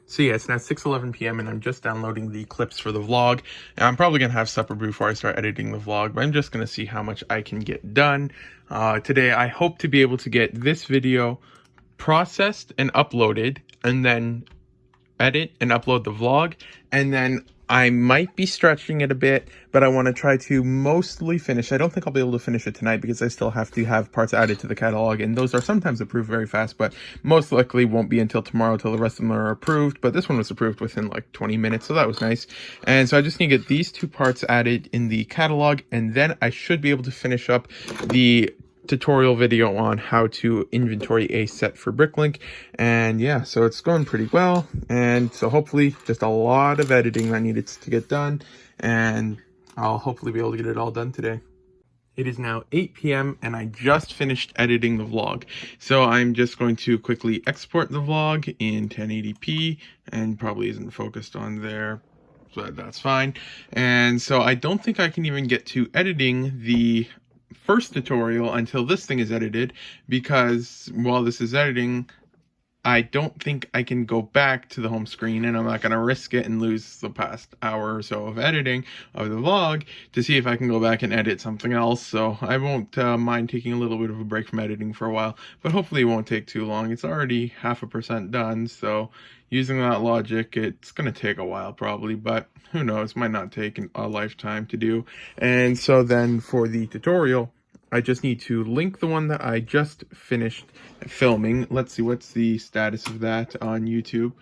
So yeah, it's now 6:11 p.m. and I'm just downloading the clips for the vlog. And I'm probably going to have supper before I start editing the vlog, but I'm just going to see how much I can get done. Today, I hope to be able to get this video processed and uploaded, and then edit and upload the vlog, and then I might be stretching it a bit, but I want to try to mostly finish. I don't think I'll be able to finish it tonight because I still have to have parts added to the catalog, and those are sometimes approved very fast, but most likely won't be until tomorrow till the rest of them are approved. But this one was approved within like 20 minutes, so that was nice. And so I just need to get these two parts added in the catalog, and then I should be able to finish up the tutorial video on how to inventory a set for Bricklink. And yeah, so it's going pretty well, and so hopefully just a lot of editing that needed to get done, and I'll hopefully be able to get it all done today. It is now 8 p.m. and I just finished editing the vlog. So I'm just going to quickly export the vlog in 1080p, and probably isn't focused on there, but that's fine. And so I don't think I can even get to editing the first tutorial until this thing is edited, because while this is editing, I don't think I can go back to the home screen, and I'm not going to risk it and lose the past hour or so of editing of the vlog to see if I can go back and edit something else. So I won't mind taking a little bit of a break from editing for a while, but hopefully it won't take too long. It's already 0.5% done, so using that logic, it's going to take a while probably, but who knows, might not take a lifetime to do. And so then for the tutorial, I just need to link the one that I just finished filming. Let's see, what's the status of that on YouTube?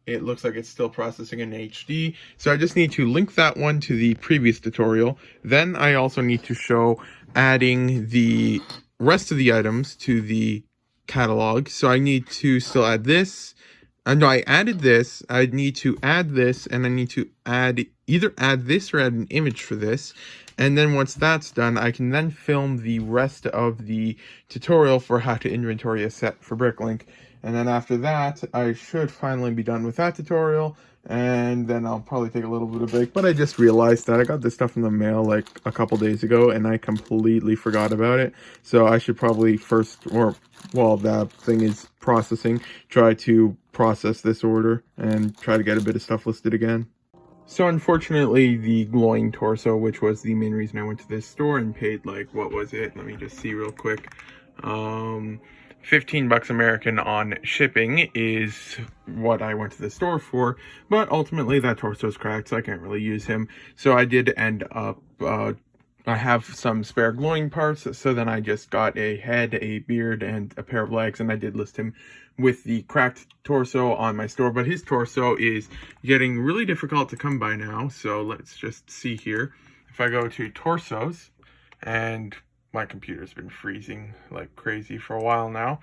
It looks like it's still processing in HD. So I just need to link that one to the previous tutorial. Then I also need to show adding the rest of the items to the catalog. So I need to still add this. No, I added this. I need to add this, and I need to either add this or add an image for this. And then once that's done, I can then film the rest of the tutorial for how to inventory a set for Bricklink. And then after that, I should finally be done with that tutorial, and then I'll probably take a little bit of a break. But I just realized that I got this stuff in the mail like a couple days ago, and I completely forgot about it. So I should probably first, or while that thing is processing, try to process this order and try to get a bit of stuff listed again. So unfortunately, the glowing torso, which was the main reason I went to this store and paid, like, what was it? Let me just see real quick. 15 bucks American on shipping is what I went to the store for, but ultimately that torso's cracked, so I can't really use him. So I did end up, I have some spare glowing parts, so then I just got a head, a beard, and a pair of legs, and I did list him with the cracked torso on my store. But his torso is getting really difficult to come by now, so let's just see here. If I go to torsos, and my computer's been freezing like crazy for a while now.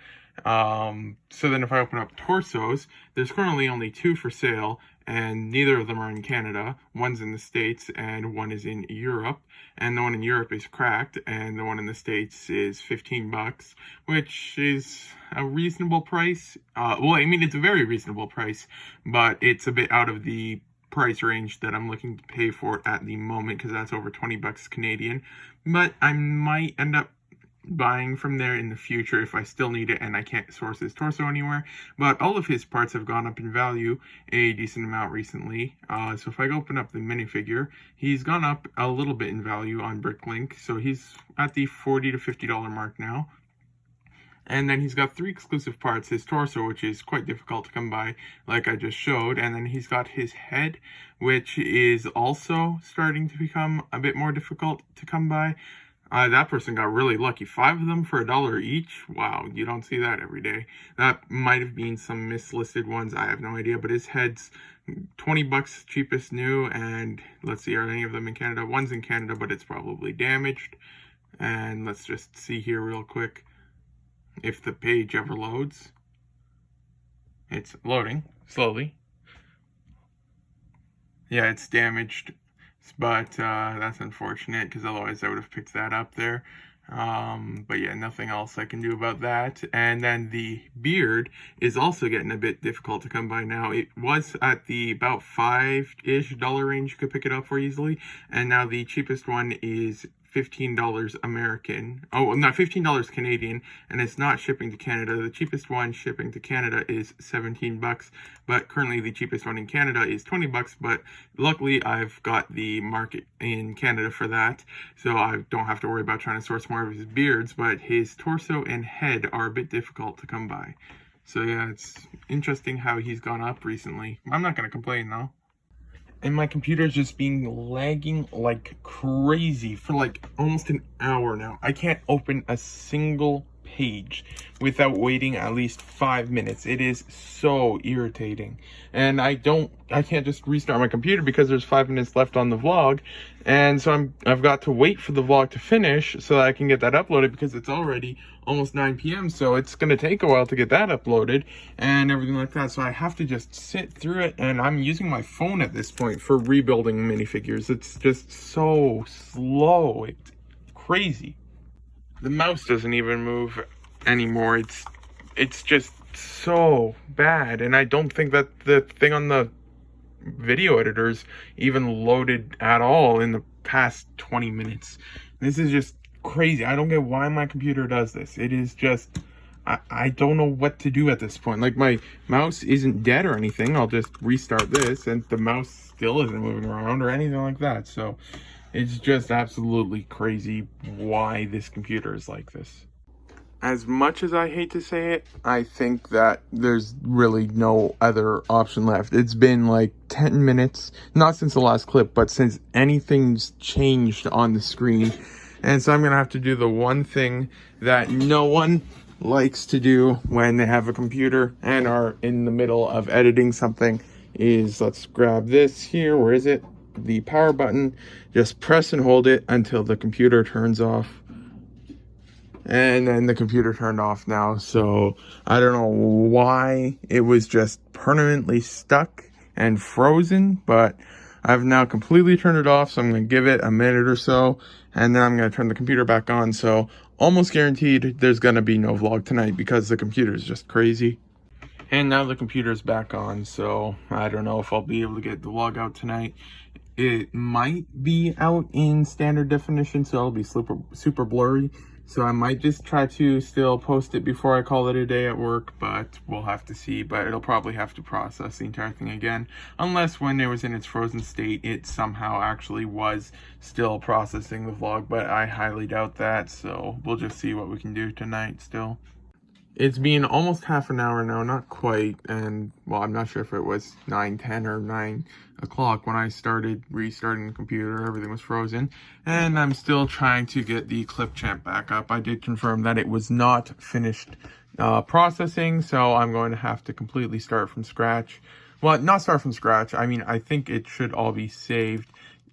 So then if I open up torsos, there's currently only 2 for sale, and neither of them are in Canada. One's in the States and one is in Europe, and the one in Europe is cracked, and the one in the States is 15 bucks, which is a reasonable price. Well, I mean, it's a very reasonable price, but it's a bit out of the price range that I'm looking to pay for it at the moment, because that's over 20 bucks Canadian. But I might end up buying from there in the future if I still need it and I can't source his torso anywhere. But all of his parts have gone up in value a decent amount recently. So if I open up the minifigure, he's gone up a little bit in value on Bricklink. So he's at the $40 to $50 mark now. And then he's got 3 exclusive parts: his torso, which is quite difficult to come by, like I just showed, and then he's got his head, which is also starting to become a bit more difficult to come by. That person got really lucky. 5 of them for $1 each. Wow, you don't see that every day. That might have been some mislisted ones, I have no idea, but his head's 20 bucks cheapest new, and let's see, are any of them in Canada? One's in Canada, but it's probably damaged. And let's just see here real quick if the page ever loads. It's loading slowly. Yeah, it's damaged, but that's unfortunate, because otherwise I would have picked that up there. But yeah, nothing else I can do about that. And then the beard is also getting a bit difficult to come by now. It was at the about $5-ish range you could pick it up for easily, and now the cheapest one is $15 American. Oh, not $15 Canadian, and it's not shipping to Canada. The cheapest one shipping to Canada is $17, but currently the cheapest one in Canada is $20, but luckily I've got the market in Canada for that, so I don't have to worry about trying to source more of his beards, but his torso and head are a bit difficult to come by. So yeah, it's interesting how he's gone up recently. I'm not going to complain though. And my computer's just being lagging like crazy for like almost an hour now. I can't open a single page without waiting at least 5 minutes. It is so irritating. And I can't just restart my computer because there's 5 minutes left on the vlog. And so I've got to wait for the vlog to finish so that I can get that uploaded, because it's already almost 9 p.m. So it's going to take a while to get that uploaded and everything like that. So I have to just sit through it, and I'm using my phone at this point for rebuilding minifigures. It's just so slow. It's crazy. The mouse doesn't even move anymore. It's just so bad, and I don't think that the thing on the video editors even loaded at all in the past 20 minutes. This is just crazy. I don't get why my computer does this. It is just, I don't know what to do at this point. Like, my mouse isn't dead or anything. I'll just restart this and the mouse still isn't moving around or anything like that. So it's just absolutely crazy why this computer is like this. As much as I hate to say it, I think that there's really no other option left. It's been like 10 minutes, not since the last clip, but since anything's changed on the screen. And so I'm going to have to do the one thing that no one likes to do when they have a computer and are in the middle of editing something is, let's grab this here. Where is it? The power button. Just press and hold it until the computer turns off. And then the computer turned off now, so I don't know why it was just permanently stuck and frozen, but I've now completely turned it off, so I'm going to give it a minute or so, and then I'm going to turn the computer back on. So almost guaranteed there's going to be no vlog tonight because the computer is just crazy. And now the computer's back on, so I don't know if I'll be able to get the vlog out tonight. It might be out in standard definition, so it'll be super blurry. So I might just try to still post it before I call it a day at work, but we'll have to see. But it'll probably have to process the entire thing again, unless when it was in its frozen state, it somehow actually was still processing the vlog, but I highly doubt that. So we'll just see what we can do tonight still. It's been almost half an hour now, not quite, and well, I'm not sure if it was 9:10 or 9 o'clock when I started restarting the computer. Everything was frozen, and I'm still trying to get the Clipchamp back up. I did confirm that it was not finished processing, so I'm going to have to completely start from scratch. Well, not start from scratch. I mean, I think it should all be saved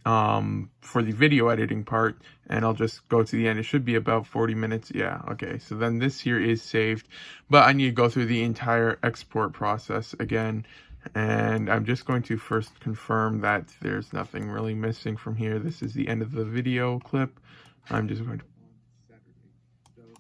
for the video editing part, and I'll just go to the end. It should be about 40 minutes. Yeah, okay, so then this here is saved, but I need to go through the entire export process again, and I'm just going to first confirm that there's nothing really missing from here. This is the end of the video clip. I'm just going to,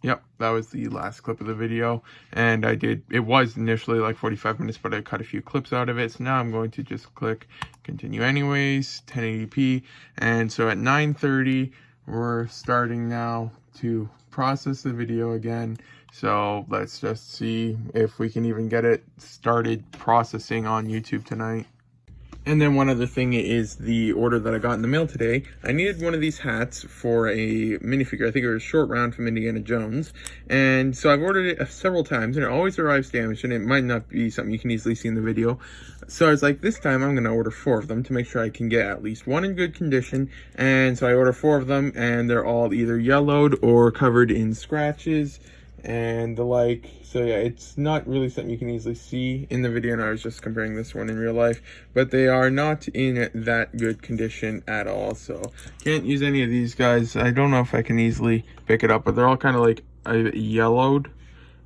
yep, that was the last clip of the video, and it was initially like 45 minutes, but I cut a few clips out of it. So now I'm going to just click continue anyways, 1080p, and so at 9:30, we're starting now to process the video again. So let's just see if we can even get it started processing on YouTube tonight. And then one other thing is the order that I got in the mail today. I needed one of these hats for a minifigure. I think it was Short Round from Indiana Jones. And so I've ordered it several times, and it always arrives damaged, and it might not be something you can easily see in the video. So I was like, this time I'm going to order 4 of them to make sure I can get at least one in good condition. And so I ordered 4 of them, and they're all either yellowed or covered in scratches and the like. So yeah, it's not really something you can easily see in the video, and I was just comparing this one in real life, but they are not in that good condition at all, so can't use any of these guys. I don't know if I can easily pick it up, but they're all kind of like yellowed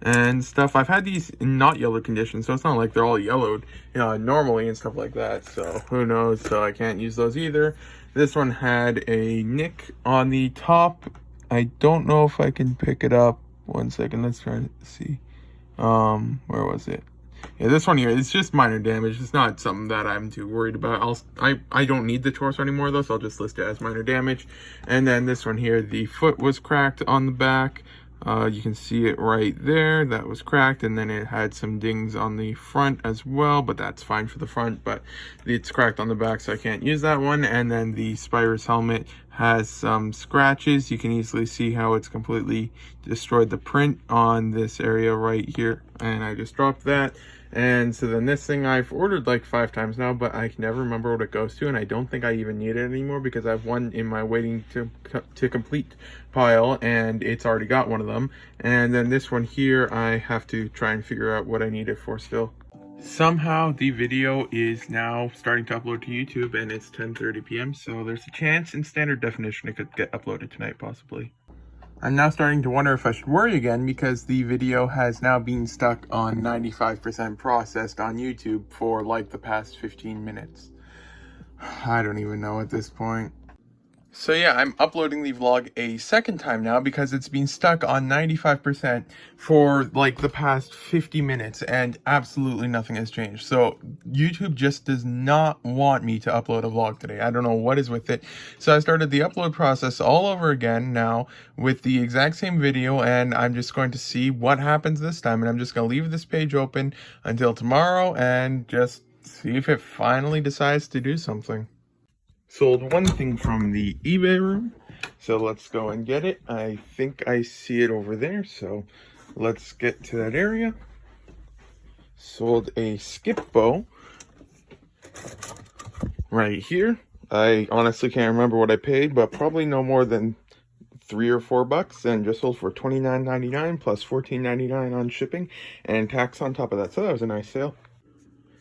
and stuff. I've had these in not yellow condition, so it's not like they're all yellowed, you know, normally and stuff like that, so who knows. So I can't use those either. This one had a nick on the top. I don't know if I can pick it up. One second, let's try to see. Where was it? Yeah, this one here, it's just minor damage. It's not something that I'm too worried about. I don't need the torso anymore though, so I'll just list it as minor damage. And then this one here, the foot was cracked on the back. You can see it right there. That was cracked, and then it had some dings on the front as well, but that's fine for the front, but it's cracked on the back, so I can't use that one. And then the Spyrus helmet has some scratches. You can easily see how it's completely destroyed the print on this area right here, and I just dropped that. And so then this thing I've ordered like 5 times now, but I can never remember what it goes to, and I don't think I even need it anymore because I have one in my waiting to complete pile, and it's already got one of them. And then this one here, I have to try and figure out what I need it for still. Somehow the video is now starting to upload to YouTube, and it's 10:30 p.m. so there's a chance in standard definition it could get uploaded tonight possibly. I'm now starting to wonder if I should worry again because the video has now been stuck on 95% processed on YouTube for like the past 15 minutes. I don't even know at this point. So yeah, I'm uploading the vlog a second time now because it's been stuck on 95% for like the past 50 minutes and absolutely nothing has changed. So YouTube just does not want me to upload a vlog today. I don't know what is with it. So I started the upload process all over again now with the exact same video, and I'm just going to see what happens this time. And I'm just going to leave this page open until tomorrow and just see if it finally decides to do something. Sold one thing from the eBay room, so let's go and get it. I think I see it over there, so let's get to that area. Sold a skip bow right here. I honestly can't remember what I paid, but probably no more than $3 or $4, and just sold for $29.99 plus $14.99 on shipping and tax on top of that, so that was a nice sale.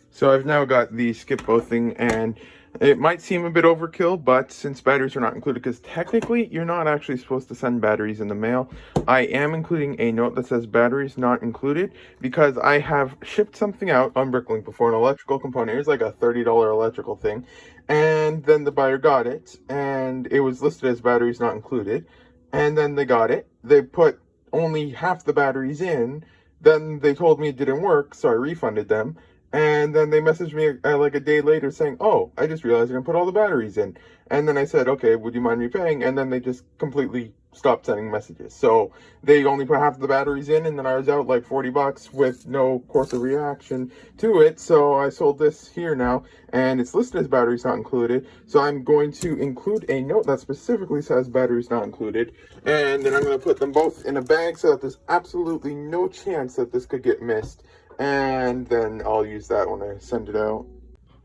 So I've now got the skip bow thing, and it might seem a bit overkill, but since batteries are not included, because technically you're not actually supposed to send batteries in the mail, I am including a note that says batteries not included because I have shipped something out on Bricklink before, an electrical component. It was like a $30 electrical thing, and then the buyer got it, and it was listed as batteries not included, and then they got it. They put only half the batteries in, then they told me it didn't work, so I refunded them. And then they messaged me like a day later saying, oh, I just realized I didn't put all the batteries in. And then I said, okay, would you mind repaying? And then they just completely stopped sending messages. So they only put half the batteries in, and then I was out like $40 with no course of reaction to it. So I sold this here now, and it's listed as batteries not included. So I'm going to include a note that specifically says batteries not included. And then I'm going to put them both in a bag so that there's absolutely no chance that this could get missed. And then I'll use that when I send it out.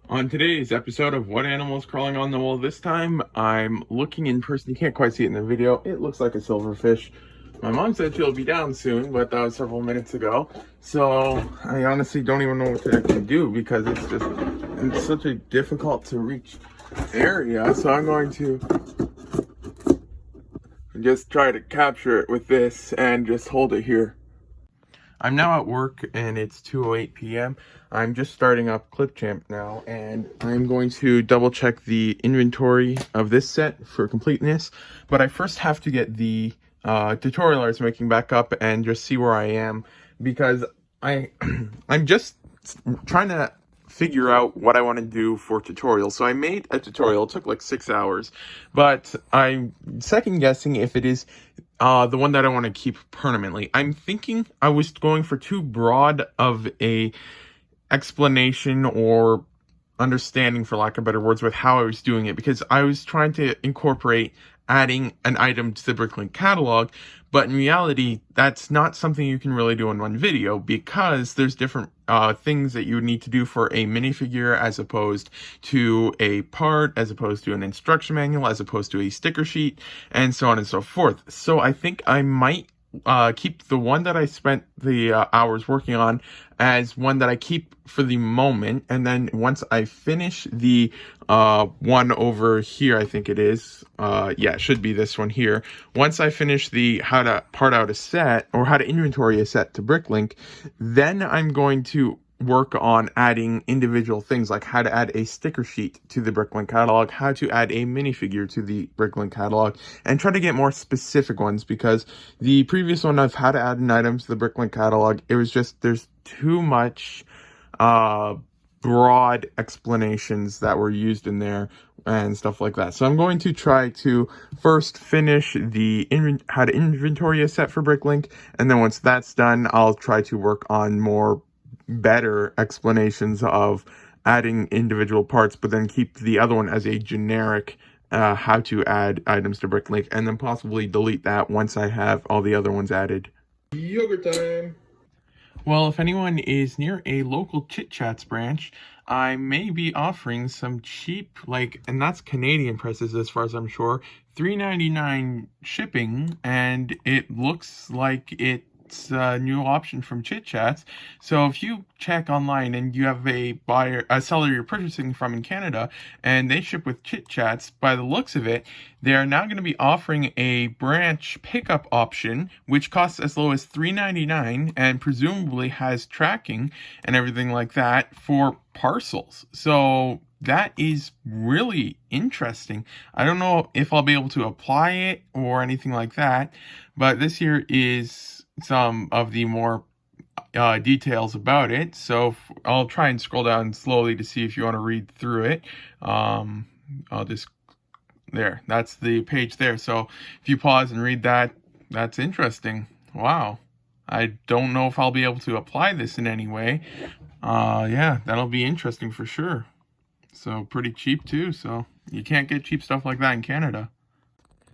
On today's episode of What Animal is Crawling on the Wall this time, I'm looking in person. You can't quite see it in the video. It looks like a silverfish. My mom said she'll be down soon, but that was several minutes ago. So I honestly don't even know what to actually do because it's such a difficult to reach area. So I'm going to just try to capture it with this and just hold it here. I'm now at work and it's 2:08 p.m. I'm just starting up Clipchamp now, and I'm going to double check the inventory of this set for completeness. But I first have to get the tutorial I was making back up and just see where I am, because I'm just trying to figure out what I want to do for tutorials. So I made a tutorial. It took like 6 hours, but I'm second guessing if it is the one that I want to keep permanently. I'm thinking I was going for too broad of a explanation or understanding, for lack of better words, with how I was doing it, because I was trying to incorporate adding an item to the Bricklink catalog, but in reality, that's not something you can really do in one video, because there's different things that you would need to do for a minifigure as opposed to a part, as opposed to an instruction manual, as opposed to a sticker sheet, and so on and so forth. So I think I might keep the one that I spent the hours working on as one that I keep for the moment, and then once I finish the one over here, I think it is, yeah, it should be this one here. Once I finish the how to part out a set, or how to inventory a set to Bricklink, then I'm going to work on adding individual things, like how to add a sticker sheet to the Bricklink catalog, how to add a minifigure to the Bricklink catalog, and try to get more specific ones, because the previous one of how to add an item to the Bricklink catalog, it was just, there's too much broad explanations that were used in there and stuff like that. So I'm going to try to first finish the how to inventory a set for Bricklink, and then once that's done, I'll try to work on more better explanations of adding individual parts, but then keep the other one as a generic how to add items to Bricklink, and then possibly delete that once I have all the other ones added. Yogurt time! Well, if anyone is near a local Chit Chats branch, I may be offering some cheap, and that's Canadian prices as far as I'm sure, $3.99 shipping, and it looks like it's a new option from Chit Chats. So if you check online and you have a seller you're purchasing from in Canada, and they ship with Chit Chats, by the looks of it, they are now going to be offering a branch pickup option, which costs as low as $3.99 and presumably has tracking and everything like that for parcels. So that is really interesting. I don't know if I'll be able to apply it or anything like that, but this here is some of the more details about it. So I'll try and scroll down slowly to see if you want to read through it. I'll just, there, that's the page there. So if you pause and read that, that's interesting. Wow. I don't know if I'll be able to apply this in any way. Yeah, that'll be interesting for sure. So pretty cheap too. So you can't get cheap stuff like that in Canada.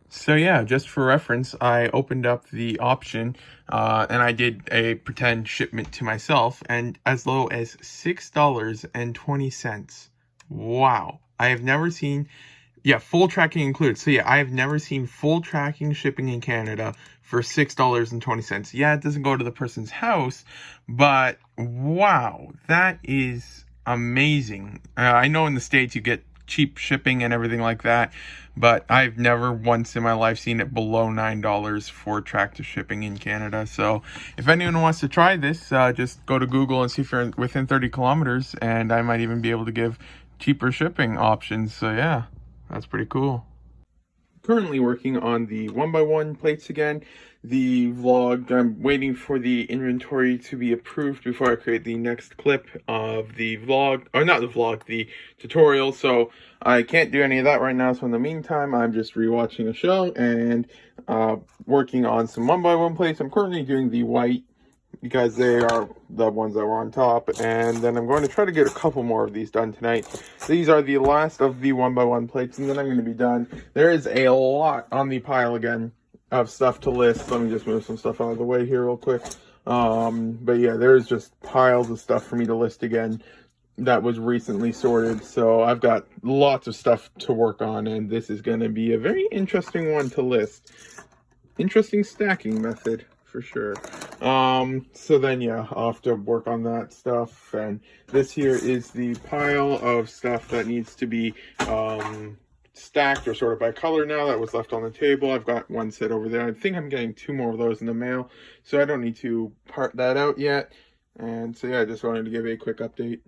So yeah, just for reference, I opened up the option and I did a pretend shipment to myself, and as low as $6.20. Wow. I have never seen, full tracking included. So yeah, I have never seen full tracking shipping in Canada for $6.20. Yeah, it doesn't go to the person's house, but wow, that is amazing. I know in the States you get cheap shipping and everything like that, but I've never once in my life seen it below $9 for tractor shipping in Canada. So if anyone wants to try this, just go to Google and see if you're within 30 kilometers, and I might even be able to give cheaper shipping options. So yeah, that's pretty cool. Currently working on the 1x1 plates again. The vlog, I'm waiting for the inventory to be approved before I create the next clip of the vlog, or not the vlog, the tutorial. So I can't do any of that right now. So in the meantime, I'm just rewatching a show and working on some 1x1 plates. I'm currently doing the white because they are the ones that were on top, and then I'm going to try to get a couple more of these done tonight. These are the last of the 1x1 plates, and then I'm going to be done. There is a lot on the pile again of stuff to list. Let me just move some stuff out of the way here real quick. But yeah, there's just piles of stuff for me to list again that was recently sorted. So I've got lots of stuff to work on, and this is going to be a very interesting one to list. Interesting stacking method for sure. So then yeah, I'll have to work on that stuff. And this here is the pile of stuff that needs to be stacked or sorted by color now that was left on the table. I've got one set over there. I think I'm getting 2 more of those in the mail, so I don't need to part that out yet. And so yeah, I just wanted to give a quick update.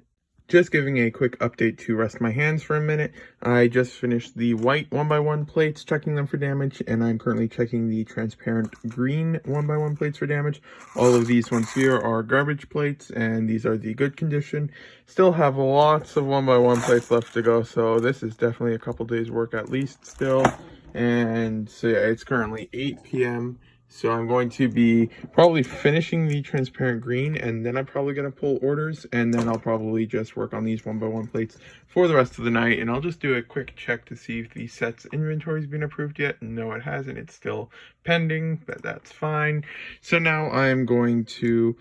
Just giving a quick update to rest my hands for a minute. I just finished the white 1x1 plates, checking them for damage, and I'm currently checking the transparent green 1x1 plates for damage. All of these ones here are garbage plates, and these are the good condition. Still have lots of 1x1 plates left to go, so this is definitely a couple days work at least still. And so yeah, it's currently 8 p.m. So I'm going to be probably finishing the transparent green, and then I'm probably going to pull orders, and then I'll probably just work on these 1x1 plates for the rest of the night. And I'll just do a quick check to see if the set's inventory has been approved yet. No, it hasn't. It's still pending, but that's fine. So now I'm going to,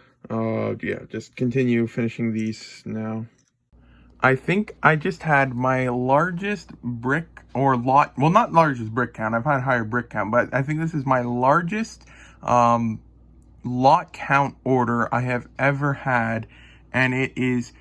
just continue finishing these now. I think I just had my largest brick or lot, well, not largest brick count. I've had higher brick count, but I think this is my largest lot count order I have ever had. And it is,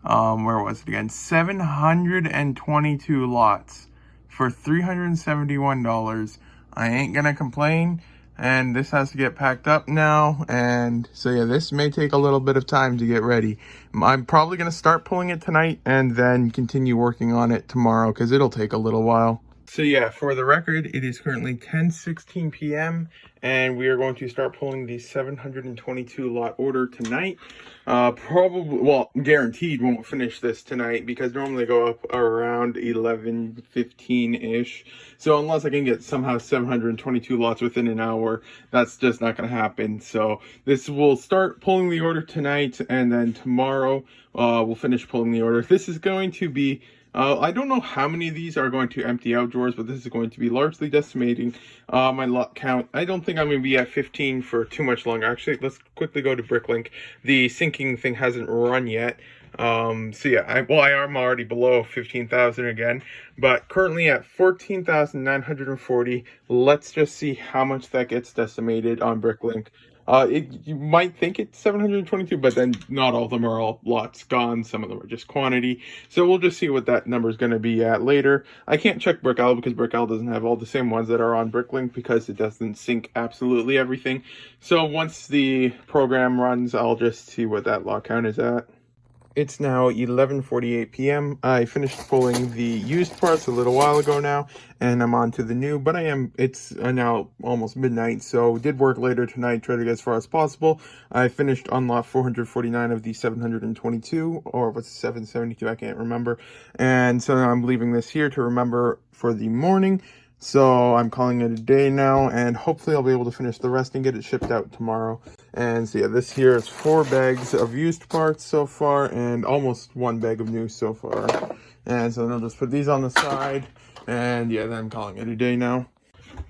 where was it again? 722 lots for $371. I ain't gonna complain. And this has to get packed up now, and so yeah, this may take a little bit of time to get ready. I'm probably going to start pulling it tonight and then continue working on it tomorrow, because it'll take a little while. So yeah, for the record, it is currently 10:16 p.m. and we are going to start pulling the 722 lot order tonight. Probably, well, guaranteed won't finish this tonight because normally I go up around 11:15-ish. So unless I can get somehow 722 lots within an hour, that's just not going to happen. So this will start pulling the order tonight, and then tomorrow we'll finish pulling the order. This is going to be I don't know how many of these are going to empty out drawers, but this is going to be largely decimating my lot count. I don't think I'm going to be at 15 for too much longer. Actually, let's quickly go to Bricklink. The syncing thing hasn't run yet. So yeah, I am already below 15,000 again, but currently at 14,940. Let's just see how much that gets decimated on Bricklink. You might think it's 722, but then not all of them are all lots gone. Some of them are just quantity. So we'll just see what that number is going to be at later. I can't check Brickowl because Brickowl doesn't have all the same ones that are on Bricklink because it doesn't sync absolutely everything. So once the program runs, I'll just see what that lot count is at. It's now 11:48 p.m. I finished pulling the used parts a little while ago now, and I'm on to the new, but it's now almost midnight, so did work later tonight, try to get as far as possible. I finished on lot 449 of the 722, or what's 772, I can't remember, and so now I'm leaving this here to remember for the morning. So I'm calling it a day now, and hopefully I'll be able to finish the rest and get it shipped out tomorrow. And so yeah, this here is 4 bags of used parts so far, and almost 1 bag of new so far. And so then I'll just put these on the side, and yeah, then I'm calling it a day now.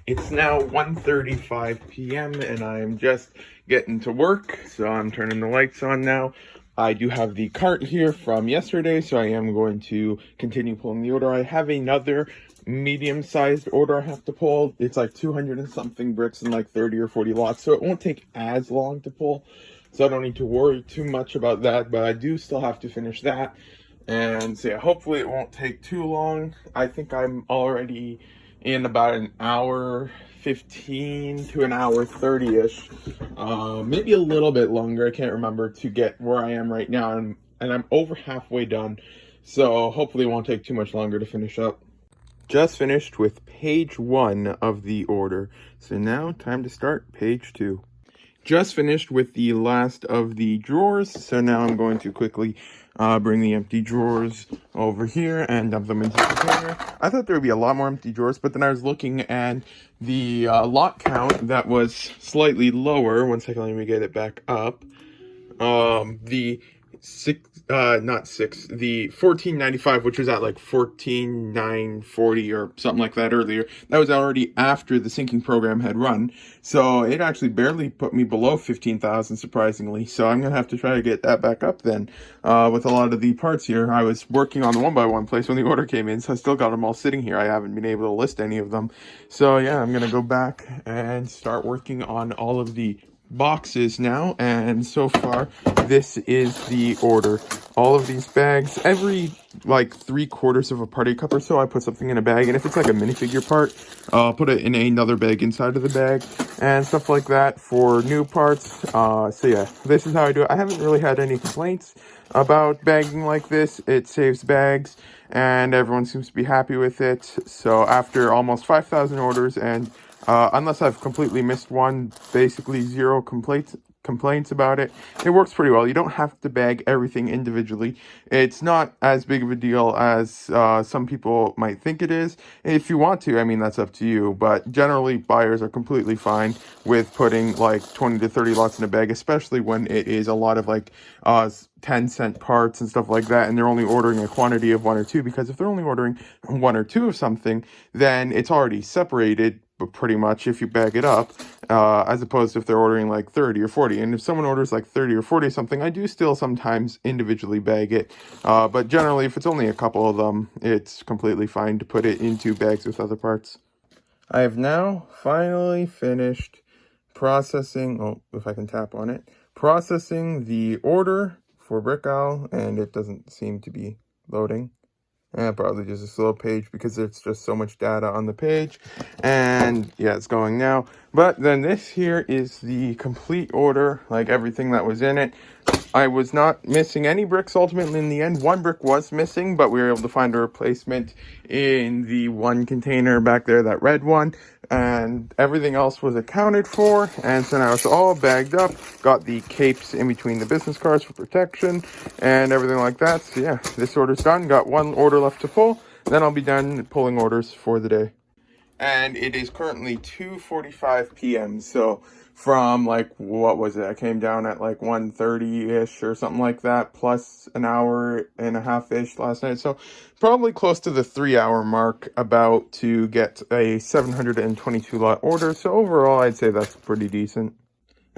It's now 1:35 p.m. and I'm just getting to work, so I'm turning the lights on now. I do have the cart here from yesterday, so I am going to continue pulling the order. I have another medium-sized order I have to pull. It's like 200 and something bricks and like 30 or 40 lots, so it won't take as long to pull, so I don't need to worry too much about that, but I do still have to finish that. And so yeah, hopefully it won't take too long. I think I'm already in about an hour 15 to an hour 30-ish, maybe a little bit longer, I can't remember, to get where I am right now, and I'm over halfway done, so hopefully it won't take too much longer to finish up. Just finished with page 1 of the order, so now time to start page 2. Just finished with the last of the drawers, so now I'm going to quickly bring the empty drawers over here and dump them into the container. I thought there would be a lot more empty drawers, but then I was looking at the lot count that was slightly lower. One second, let me get it back up. The 1495, which was at like 14,940 or something like that earlier, that was already after the syncing program had run, so it actually barely put me below 15,000, surprisingly. So I'm gonna have to try to get that back up then. With a lot of the parts here, I was working on the 1x1 place when the order came in, so I still got them all sitting here. I haven't been able to list any of them, so yeah, I'm gonna go back and start working on all of the boxes now. And so far this is the order. All of these bags, every like 3/4 of a party cup or so, I put something in a bag, and if it's like a minifigure part, I'll put it in another bag inside of the bag and stuff like that for new parts. So yeah, this is how I do it. I haven't really had any complaints about bagging like this. It saves bags and everyone seems to be happy with it. So after almost 5,000 orders, and unless I've completely missed one, basically 0 complaints about it. It works pretty well. You don't have to bag everything individually. It's not as big of a deal as some people might think it is. If you want to, I mean, that's up to you. But generally, buyers are completely fine with putting like 20 to 30 lots in a bag, especially when it is a lot of like 10-cent parts and stuff like that, and they're only ordering a quantity of 1 or 2, because if they're only ordering 1 or 2 of something, then it's already separated, but pretty much, if you bag it up, as opposed to if they're ordering like 30 or 40. And if someone orders like 30 or 40 something, I do still sometimes individually bag it. But generally, if it's only a couple of them, it's completely fine to put it into bags with other parts. I have now finally finished processing, oh, if I can tap on it, processing the order for Brickowl, and it doesn't seem to be loading. Probably just a slow page because there's just so much data on the page. And yeah, it's going now. But then this here is the complete order, like everything that was in it. I was not missing any bricks ultimately in the end. One brick was missing, but we were able to find a replacement in the one container back there, that red one, and everything else was accounted for. And so now it's all bagged up, got the capes in between the business cards for protection and everything like that. So yeah, this order's done. Got one order left to pull, then I'll be done pulling orders for the day. And it is currently 2:45 p.m. So from like, what was it? I came down at like 1:30-ish or something like that, plus an hour and a half-ish last night. So probably close to the 3-hour mark about to get a 722 lot order. So overall, I'd say that's pretty decent.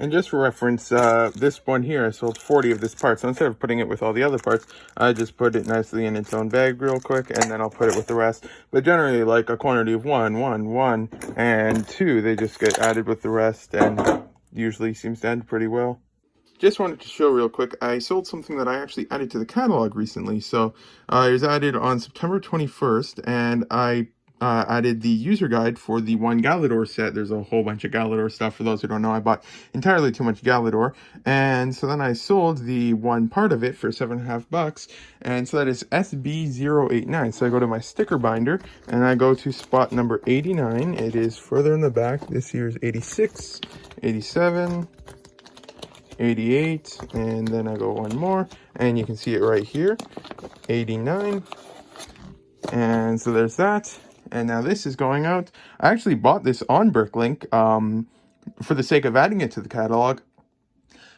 And just for reference, this one here, I sold 40 of this part. So instead of putting it with all the other parts, I just put it nicely in its own bag real quick, and then I'll put it with the rest. But generally, like a quantity of one, and 2, they just get added with the rest, and usually seems to end pretty well. Just wanted to show real quick, I sold something that I actually added to the catalog recently. So it was added on September 21st, and I added the user guide for the one Galador set. There's a whole bunch of Galador stuff. For those who don't know, I bought entirely too much Galador, and so then I sold the one part of it for $7.50, and so that is SB089. So I go to my sticker binder, and I go to spot number 89. It is further in the back. This year is 86, 87, 88, and then I go one more, and you can see it right here, 89, and so there's that. And now this is going out. I actually bought this on Bricklink for the sake of adding it to the catalog.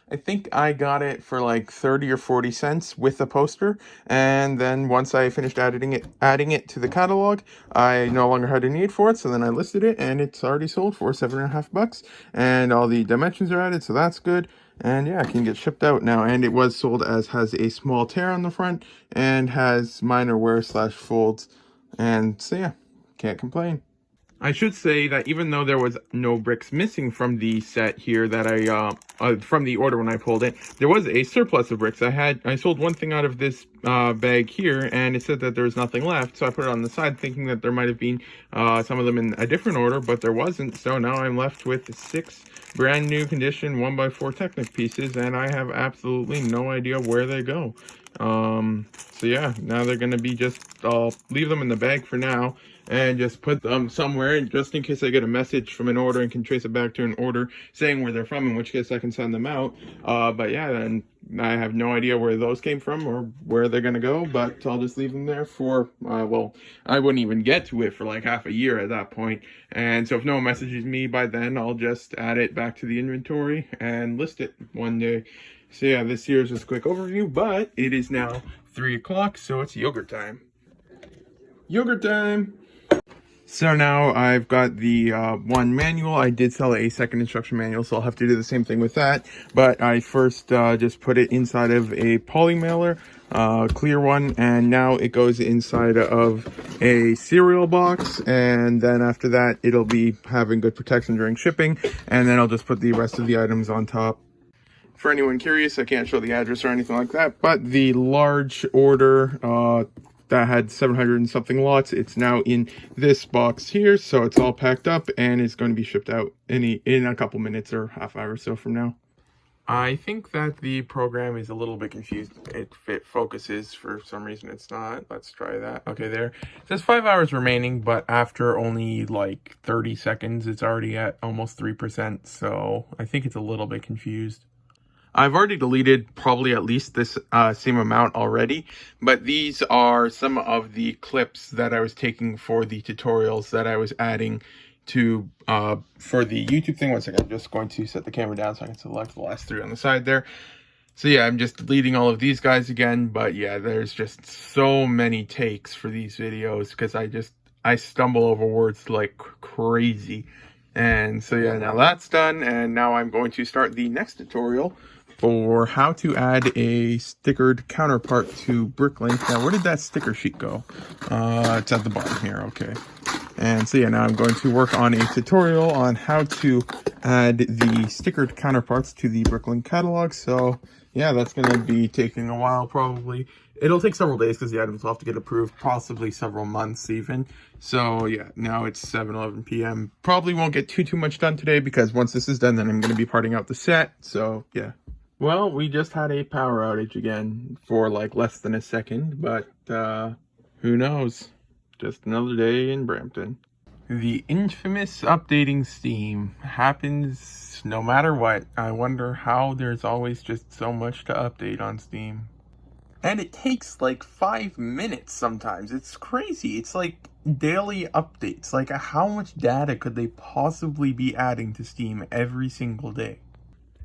I think I got it for like 30 or 40 cents with the poster, and then once I finished adding it to the catalog, I no longer had a need for it, so then I listed it, and it's already sold for $7.50, and all the dimensions are added, so that's good. And yeah, it can get shipped out now, and it was sold as has a small tear on the front and has minor wear / folds, and so yeah, can't complain. I should say that even though there was no bricks missing from the set here that from the order when I pulled it, there was a surplus of bricks. I sold one thing out of this bag here, and it said that there was nothing left, so I put it on the side thinking that there might have been some of them in a different order, but there wasn't. So now I'm left with 6 brand new condition 1x4 Technic pieces, and I have absolutely no idea where they go. So yeah, now they're gonna be I'll leave them in the bag for now and just put them somewhere just in case I get a message from an order and can trace it back to an order saying where they're from, in which case I can send them out. But yeah, then I have no idea where those came from or where they're gonna go, but I'll just leave them there for well, I wouldn't even get to it for like half a year at that point. And so if no one messages me by then, I'll just add it back to the inventory and list it one day. So yeah, this here is just a quick overview, but it is now 3 o'clock, so it's yogurt time. Yogurt time! So now I've got the one manual. I did sell a second instruction manual, so I'll have to do the same thing with that. But I first just put it inside of a poly mailer, clear one, and now it goes inside of a cereal box. And then after that, it'll be having good protection during shipping. And then I'll just put the rest of the items on top. For anyone curious, I can't show the address or anything like that, but the large order that had 700 and something lots, it's now in this box here, so it's all packed up and it's going to be shipped out in a couple minutes or half hour or so from now. I think that the program is a little bit confused. If it focuses, for some reason it's not. Let's try that. Okay, there. It says 5 hours remaining, but after only like 30 seconds, it's already at almost 3%, so I think it's a little bit confused. I've already deleted probably at least this same amount already, but these are some of the clips that I was taking for the tutorials that I was adding to for the YouTube thing. 1 second, I'm just going to set the camera down so I can select the last 3 on the side there. So yeah, I'm just deleting all of these guys again, but yeah, there's just so many takes for these videos because I stumble over words like crazy. And so yeah, now that's done, and now I'm going to start the next tutorial for how to add a stickered counterpart to Bricklink. Now, where did that sticker sheet go? It's at the bottom here, okay. And so yeah, now I'm going to work on a tutorial on how to add the stickered counterparts to the Bricklink catalog. So yeah, that's going to be taking a while probably. It'll take several days because the items will have to get approved, possibly several months even. So yeah, now it's 7:11 p.m. Probably won't get too much done today because once this is done, then I'm going to be parting out the set. So yeah. Well, we just had a power outage again for like less than a second, but who knows? Just another day in Brampton. The infamous updating Steam happens no matter what. I wonder how there's always just so much to update on Steam. And it takes like 5 minutes sometimes. It's crazy. It's like daily updates. Like, how much data could they possibly be adding to Steam every single day?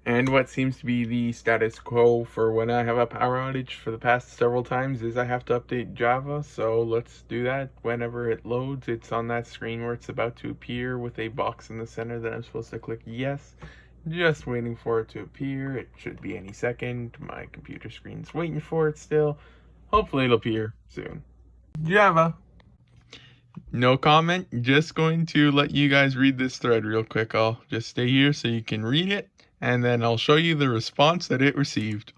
And what seems to be the status quo for when I have a power outage for the past several times is I have to update Java. So let's do that. Whenever it loads, it's on that screen where it's about to appear with a box in the center that I'm supposed to click yes. Just waiting for it to appear. It should be any second. My computer screen's waiting for it still. Hopefully it'll appear soon. Java. No comment. Just going to let you guys read this thread real quick. I'll just stay here so you can read it, and then I'll show you the response that it received.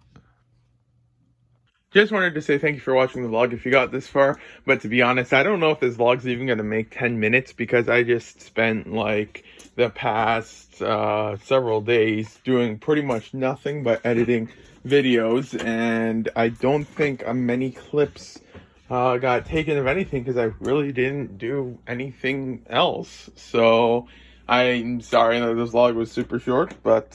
Just wanted to say thank you for watching the vlog if you got this far, but to be honest, I don't know if this vlog's even going to make 10 minutes because I just spent like the past several days doing pretty much nothing but editing videos, and I don't think many clips got taken of anything because I really didn't do anything else. So I'm sorry that this vlog was super short, but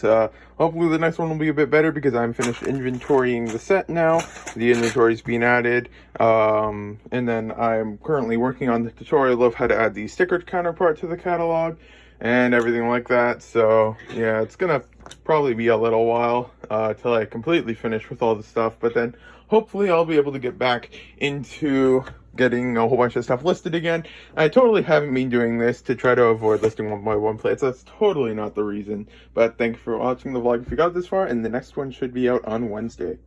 hopefully the next one will be a bit better because I'm finished inventorying the set now. The inventory's been added, and then I'm currently working on the tutorial of how to add the stickered counterpart to the catalog and everything like that. So yeah, it's gonna probably be a little while till I completely finish with all the stuff, but then hopefully I'll be able to get back into getting a whole bunch of stuff listed again. I totally haven't been doing this to try to avoid listing one by one plates. That's totally not the reason. But thank you for watching the vlog if you got this far, and the next one should be out on Wednesday.